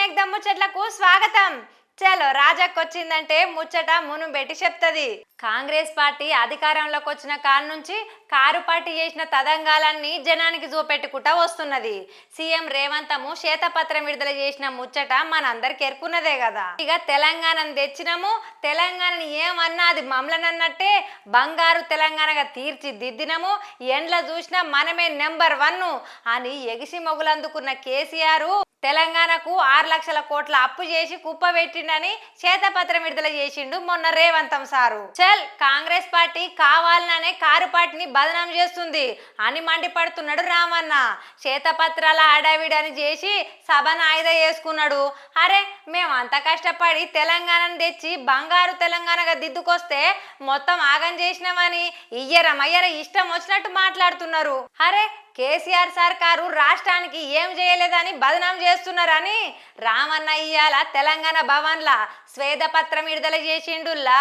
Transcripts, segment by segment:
ఎగ్దమ్ ముచ్చట్లకు స్వాగతం. చలో రాజక్కొచ్చిందంటే ముచ్చట మును బెట్టి చెప్తది. కాంగ్రెస్ పార్టీ అధికారంలోకి వచ్చిన కాడ నుంచి కారు పార్టీ చేసిన తదంగాలన్నీ జనానికి చూపెట్టుకుంటా వస్తున్నది. సీఎం రేవంతము శ్వేతపత్రం విడుదల చేసిన ముచ్చట మనందరికి ఎరుకున్నదే కదా. ఇక తెలంగాణను తెచ్చినాము, తెలంగాణని ఏమన్నది మమ్మలనన్నట్టే బంగారు తెలంగాణగా తీర్చిదిద్దినము, ఎండ్ల చూసినా మనమే నెంబర్ 1 అని ఎగిసి మొగులందుకున్న కేసీఆర్ తెలంగాణకు 6 లక్షల కోట్ల అప్పు చేసి కుప్ప పెట్టిండని శ్వేతపత్రం విడుదల చేసిండు మొన్న రేవంతం సారు. చల్ కాంగ్రెస్ పార్టీ కావాలనే కారు పార్టీని బదనాం చేస్తుంది అని మండిపడుతున్నాడు రామన్న. శ్వేతపత్రాల అడావిడని చేసి సభను ఆయుధ చేసుకున్నాడు. అరే మేమంత కష్టపడి తెలంగాణను తెచ్చి బంగారు తెలంగాణగా దిద్దుకొస్తే మొత్తం ఆగం చేసినామని ఇయ్యరమయ్యర ఇష్టం వచ్చినట్టు మాట్లాడుతున్నారు. అరే కేసీఆర్ సర్కారు రాష్ట్రానికి ఏం చేయలేదని బదనాం చేస్తున్నారని రామన్న ఇయ్యాల తెలంగాణ భవన్లా శ్వేతపత్రం విడుదల చేసిండుల్లా.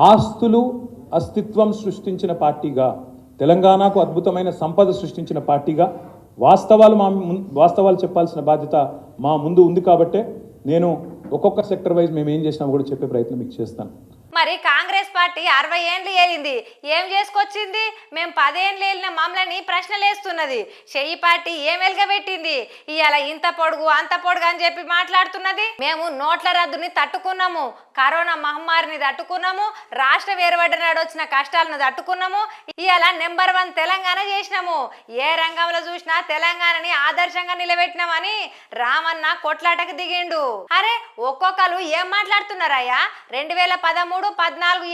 ఆస్తులు అస్తిత్వం సృష్టించిన పార్టీగా, తెలంగాణకు అద్భుతమైన సంపద సృష్టించిన పార్టీగా వాస్తవాలు చెప్పాల్సిన బాధ్యత మా ముందు ఉంది. కాబట్టే నేను ఒక్కొక్క సెక్టర్ వైజ్ మేము ఏం చేసినా కూడా చెప్పే ప్రయత్నం మీకు చేస్తాను. మరి కాంగ్రెస్ పార్టీ 60 ఏండ్లు ఏలింది, ఏం చేసుకొచ్చింది? మేము 10 ఏండ్లు ఏలిన మమ్మల్ని ప్రశ్నలేస్తున్నది. చెయ్యి పార్టీ ఏం వెలగబెట్టింది? ఇవాళ ఇంత పొడుగు అంత పొడుగు అని చెప్పి మాట్లాడుతున్నది. మేము నోట్ల రద్దుని తట్టుకున్నాము, కరోనా మహమ్మారిని తట్టుకున్నాము, రాష్ట్రం ఏర్పడినాడు వచ్చిన కష్టాలను తట్టుకున్నాము, ఇవాళ నెంబర్ 1 తెలంగాణ చేసినాము, ఏ రంగంలో చూసినా తెలంగాణని ఆదర్శంగా నిలబెట్టినామని రామన్న కొట్లాటకు దిగిండు. అరే ఒక్కొక్కరు ఏం మాట్లాడుతున్నారయ్యా? 2013-14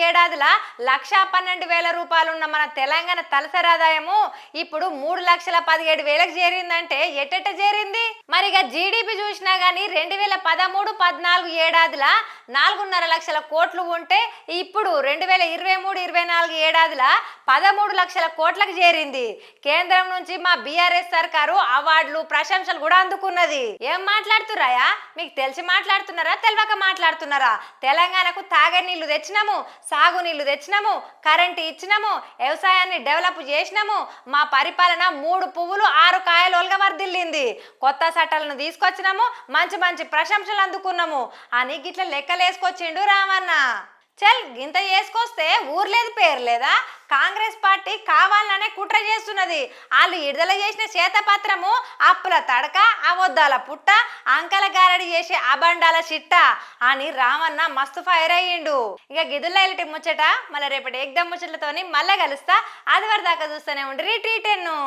ఏడాదిలా 1,12,000 రూపాయలున్న మన తెలంగాణ తలసరి ఆదాయము ఇప్పుడు 3,17,000కు చేరిందంటే ఎట్టెట్ట చేరింది? మరిగా జీడిపి చూసినా గానీ 2013-14 ఏడాదిలా 4.5 లక్షల కోట్లు ఉంటే ఇప్పుడు 2023-24 ఏడాదిలా 13 లక్షల కోట్లకు చేరింది. కేంద్రం నుంచి మా బీఆర్ఎస్ సర్కారు అవార్డులు ప్రశంసలు కూడా అందుకున్నది. ఏం మాట్లాడుతున్నారా? మీకు తెలిసి మాట్లాడుతున్నారా, తెలియక మాట్లాడుతున్నారా? తెలంగాణకు తాగే నీళ్లు తెచ్చినాము, సాగు నీళ్లు తెచ్చినాము, కరెంటు ఇచ్చినాము, వ్యవసాయాన్ని డెవలప్ చేసినాము, మా పరిపాలన 3 పువ్వులు 6 కాయలుగా వర్ధిల్లింది, కొత్త చట్టాలను తీసుకొచ్చినాము, మంచి మంచి ప్రశంసలు అందుకున్నాము అని గిట్ల లెక్కలేసుకొచ్చిండు రామన్న. చల్ గింత చేసుకొస్తే ఊర్లేదు పేరు లేదా? కాంగ్రెస్ పార్టీ కావాలనే కుట్ర చేస్తున్నది. వాళ్ళు విడుదల చేసిన శ్వేతపత్రము అప్పుల తడక, అవొద్దాల పుట్ట, అంకల గారడి చేసే అబండాల చిట్ట అని రామన్న మస్తు ఫైర్ అయ్యిండు. ఇక గిదుల్లో ఇలాంటి ముచ్చట మళ్ళీ రేపటి ఎగ్దమ్ ముచ్చట్లతోని మళ్ళీ కలుస్తా. అది వరకు దాకా చూస్తూనే ఉండి టీ10.